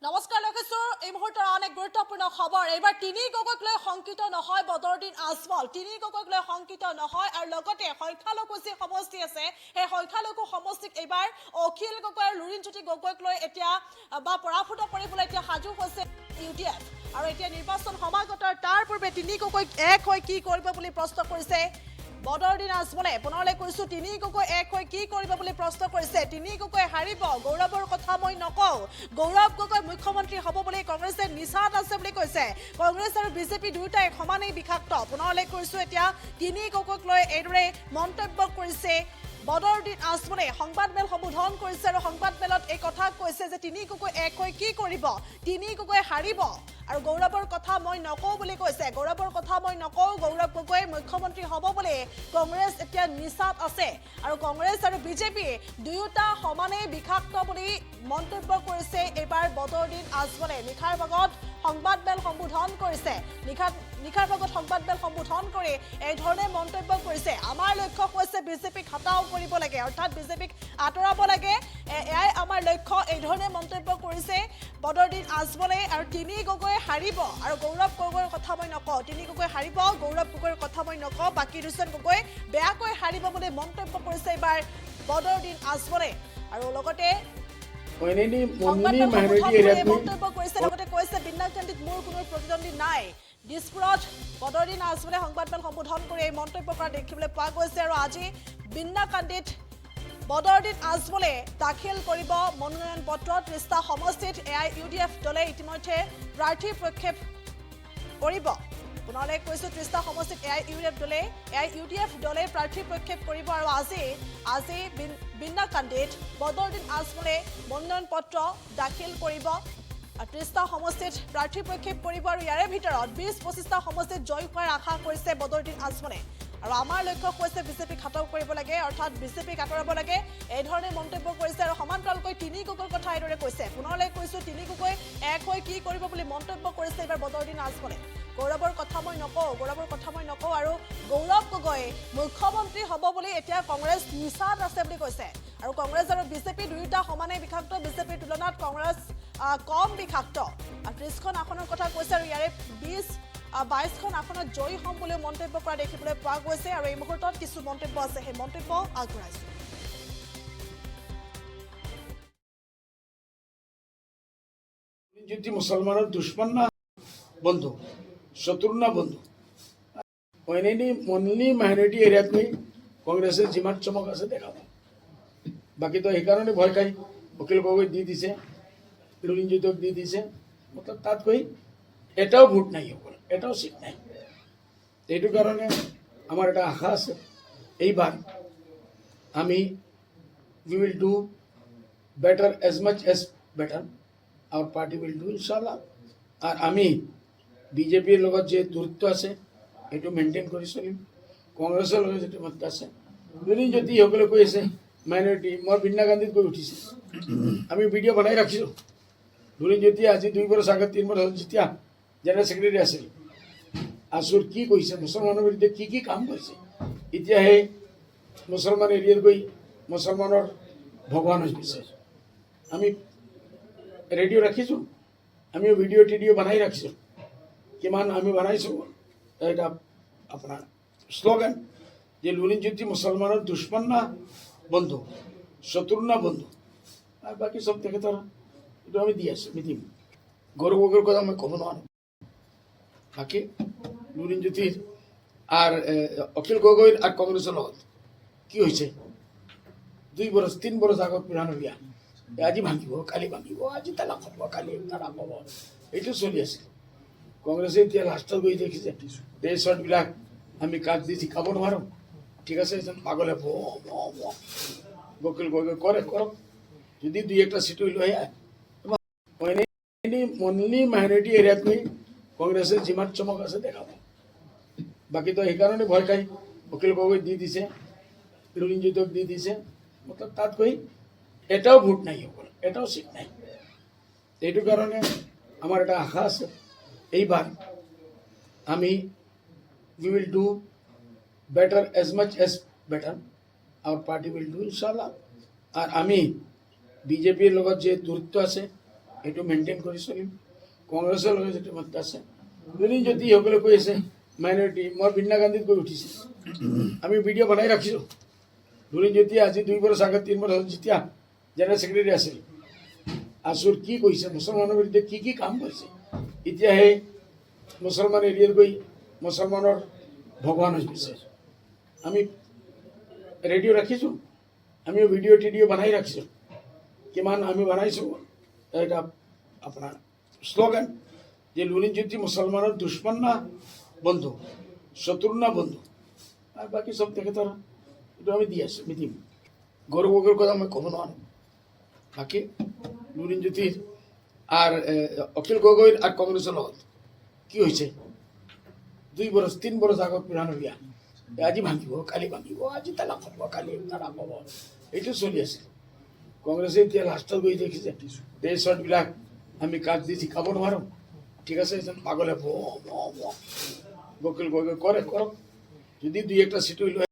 নমস্কাৰ লক্ষেশ্বৰ এই মুহূৰ্তৰ অনেক গুৰুত্বপূৰ্ণ খবৰ এবাৰ তিনি গগৈক লৈ শংকিত নহয় বদৰুদ্দিন আজমল তিনি গগৈক লৈ শংকিত নহয় আৰু লগতে সংখ্যালঘু যি সমষ্টি আছে সেই সংখ্যালঘু সমষ্টিক এবাৰ অখিল গগৈ আৰু লুৰিণজ্যোতি গগৈক লৈ এতিয়া বা পৰাভূত কৰিবলৈ এতিয়া সাজু হৈছে ইউডিএফ আৰু এতিয়া নিৰ্বাচন সমাগতৰ তাৰ পূৰ্বে তিনি গগৈক এক হৈ কি কৰিব বুলি প্ৰশ্ন কৰিছে বদৰুদ্দিন আজমলে পুনৰলৈ কৈছো তিনি গগৈ এক হৈ কি কৰিব বুলি প্ৰশ্ন কৰিছে তিনি গগৈ হাৰিব গৌৰৱৰ কথা মই নকওঁ গৌৰৱ গগৈ মুখ্যমন্ত্ৰী হ'ব বুলি কংগ্ৰেছে নিচাত আছে বুলি কৈছে কংগ্ৰেছ আৰু বিজেপি দুয়োটাই সমানেই বিষাক্ত পুনৰলৈ কৈছো এতিয়া তিনি গগৈক লৈ এইদৰে মন্তব্য কৰিছে বদৰুদ্দিন আজমলে সংবাদমেল সম্বোধন কৰিছে আৰু সংবাদমেলত এই কথা কৈছে যে তিনি গগৈ এক হৈ কি কৰিব তিনি গগৈ হাৰিব আৰু গৌৰৱৰ কথা মই নকওঁ বুলি কৈছে গৌৰৱৰ কথা মই নকওঁ গৌৰৱ গগৈ মুখ্যমন্ত্ৰী হ'ব বুলি কংগ্ৰেছ এতিয়া নিচাত আছে আৰু কংগ্ৰেছ আৰু বিজেপি দুয়োটা সমানেই বিষাক্ত বুলি মন্তব্য কৰিছে এবাৰ বদৰুদ্দিন আজমলে নিশাৰ ভাগত সংবাদমেল সম্বোধন কৰিছে নিশাৰ ভাগত সংবাদমেল সম্বোধন কৰি এই ধৰণে মন্তব্য কৰিছে আমাৰ লক্ষ্য হৈছে বিজেপিক হটাও কৰিব লাগে অৰ্থাৎ বিজেপিক আঁতৰাব লাগে এয়াই আমাৰ লক্ষ্য এই ধৰণে মন্তব্য কৰিছে বদৰুদ্দিন আজমলে আৰু তিনি গগৈ হাৰিব আৰু গৌৰৱ গগৈৰ কথা মই নকওঁ তিনি গগৈ হাৰিব গৌৰৱ গগৈৰ কথা মই নকওঁ বাকী দুজন গগৈ বেয়াকৈ হাৰিব বুলি মন্তব্য কৰিছে এবাৰ বদৰুদ্দিন আজমলে আৰু লগতে মন্তব্য কৰিছে লগতে কৈছে বিন্নাকান্দিত মোৰ কোনো প্ৰতিদ্বন্দ্বী নাই দিছপুৰত বদৰুদ্দিন আজমলে সংবাদমেল সম্বোধন কৰি এই মন্তব্য কৰা দেখিবলৈ পোৱা গৈছে আৰু আজি বিন্নাকান্দিত বদৰুদ্দিন আজমলে দাখিল কৰিব মনোনয়ন পত্ৰ ৩০টা সমষ্টিত এআইইউডিএফ দলে ইতিমধ্যে প্ৰাৰ্থী প্ৰক্ষেপ কৰিব পুনৰলৈ কৈছো ৩০টা সমষ্টিত এআইইউডিএফ দলে প্ৰাৰ্থী প্ৰক্ষেপ কৰিব আৰু আজি বিন্নাকান্দিত বদৰুদ্দিন আজমলে মনোনয়ন পত্ৰ দাখিল কৰিব ৩০টা সমষ্টিত প্ৰাৰ্থী প্ৰক্ষেপ কৰিব আৰু ইয়াৰে ভিতৰত ২০-২৫টা সমষ্টিত জয় হোৱাৰ আশা কৰিছে বদৰুদ্দিন আজমলে আৰু আমাৰ লক্ষ্য হৈছে বিজেপিক হটাও কৰিব লাগে অৰ্থাৎ বিজেপিক আঁতৰাব লাগে এই ধৰণে মন্তব্য কৰিছে আৰু সমান্তৰালকৈ তিনি গগৈৰ কথা এইদৰে কৈছে পুনৰলৈ কৈছো তিনি গগৈ এক হৈ কি কৰিব বুলি মন্তব্য কৰিছে এইবাৰ বদৰুদ্দিন আজমলে গৌৰৱৰ কথা মই নকওঁ আৰু গৌৰৱ গগৈ মুখ্যমন্ত্ৰী হ'ব বুলি এতিয়া কংগ্ৰেছ নিচাত আছে বুলি কৈছে আৰু কংগ্ৰেছ আৰু বিজেপি দুয়োটা সমানেই বিষাক্ত বিজেপিৰ তুলনাত কংগ্ৰেছ কম বিষাক্ত ৩০খন আসনৰ কথা কৈছে আৰু ইয়াৰে ২২খন আসনত জয়ী হ'ম বুলিও মন্তব্য কৰা দেখিবলৈ পোৱা গৈছে আৰু এই মুহূৰ্তত কিছু মন্তব্য আছে সেই মন্তব্য আগবঢ়াইছে যদি মুসলমানের দুশ্মন না বন্ধু শত্রু না বন্ধু অনলি মাইনরিটি এরিয়াত গৈ কংগ্রেসের যিমান চমক আছে দেখাব বাকি তো সেইকাৰণে ভয় খাই অখিল গগৈ দি দিছে লুৰিণজ্যোতিক দি দিছে মতলব তাত গৈ এটাও ভোট নাই সকল এটাও সিট নাই এইটো কাৰণে আমার একটা আশা আছে এইবার আমি we will do better as much as better our party will do inshallah আর আমি বিজেপিৰ লগত যে দূৰত্ব আছে এইটো মেইনটেইন কৰি চলিম কংগ্ৰেছৰ লগত যেটো মত আছে লুৰিণজ্যোতি সকলে কৈ আছে মাইনৰিটি মই বিন্নাকান্দিত গৈ উঠিছে আমি ভিডিঅ' বনাই ৰাখিছোঁ লুৰিণজ্যোতি আজি 2 বছৰ আগত 3 বছৰ যেতিয়া জেনেৰেল সেক্ৰেটাৰী আছিল আসুৰ কি কৈছে মুছলমানৰ বিৰুদ্ধে কি কাম কৰিছে এতিয়া সেই মুছলমান এৰিয়াত গৈ মুছলমানৰ ভগৱান হৈ গৈছে আমি রেডিও রাখিছো আমি ভিডিও টিডিও বানাই রাখিছো কিমান আমি বানাইছো এটা আপনার স্লোগান যে লুরিণজ্যোতি মুসলমানের দুশ্মন না বন্ধু শত্রু না বন্ধু আর বাকি সব থেকে তারা এটা আমি দিয়ে আসছি আমি দিম গৌরব গগৈর কথা আমি কব নোৱাৰো বাকি লুরিণজ্যোতির আর অখিল গগৈর আর কংগ্রেসের লগত কি হয়েছে 2 বছর 3 বছর আগত পুরানো বিয়া আজি ভাঙিব কালি ভাঙিব আজি তালাক হ'ব কালি তালাক হ'ব এইটো চলি আছে কংগ্ৰেছে এতিয়া লাষ্টত গৈ দেখিছে এই শ্বটবিলাক আমি কাক দি জিকাব নোৱাৰোঁ ঠিক আছে এজন পাগলে গকিল গগৈ কৰে কৰক যদি 2-1টা সিট লৈ আহে অনলি মাইনৰিটি এৰিয়াত গৈ কংগ্ৰেছৰ যিমান চমক আছে দেখাব বাকি তো সেইকাৰণে ভয় খাই অখিল গগৈ দি দিছে লুৰিণজ্যোতিক দি দিছে মতলব তাত গৈ এটাও ভোট নাই সকল এটাও সিট নাই এইটো কাৰণে আমার একটা আশা আছে এইবার আমি we will do better as much as better our party will do inshallah আর আমি বিজেপিৰ লগত যে দূৰত্ব আছে সেইটো মেইনটেইন কৰি চলিম। কংগ্ৰেছৰ লগত যিটো মত আছে লুৰিণ জ্যোতি সকলে কৈ আছে মাইনৰিটি, মই বৃন্দা গান্ধীত গৈ উঠিছোঁ, আমি ভিডিঅ' বনাই ৰাখিছোঁ। লুৰিণ জ্যোতি আজি 2 বছৰ আগত 3 বছৰ যেতিয়া জেনেৰেল ছেক্ৰেটাৰী আছিল, আছুৰ কি কৈছে, মুছলমানৰ বিৰুদ্ধে কি কাম কৰিছে, এতিয়া সেই মুছলমান এৰিয়াত গৈ মুছলমানৰ ভগৱান হৈ গৈছে। আমি ৰেডিঅ' ৰাখিছোঁ, আমি ভিডিঅ' টিডিঅ' বনাই ৰাখিছোঁ, কিমান আমি বনাইছোঁ এটা আপোনাৰ শ্লোগান যে লুৰিণ জ্যোতি মুছলমানৰ দুশ্মন না বন্ধু, শত্ৰু না বন্ধু, আৰ বাকি সব তেখেতৰ এইটো আমি দি আছোঁ, দিম। গৌৰৱৰ কথা মই ক'ব নোৱাৰোঁ। বাকী লুৰিণ জ্যোতিৰ আৰ অখিল গগৈৰ আর কংগ্রেসের লগত কি হয়েছে, 2 বছর 3 বছর আগত পুরানো বিয়া, আজি ভাঙিব, কালি ভাঙিব, আজি তালাক হ'ব, কালি তালাক হ'ব, এইটো চলি আছে। কংগ্ৰেছে এতিয়া লাষ্টত গৈ দেখিছে এই শ্বটবিলাক আমি কাক দি শিকাব নোৱাৰোঁ, ঠিক আছে, এজন পাগলে গকিল গগৈ কৰে কৰক, যদি 2-1টা চিট লৈ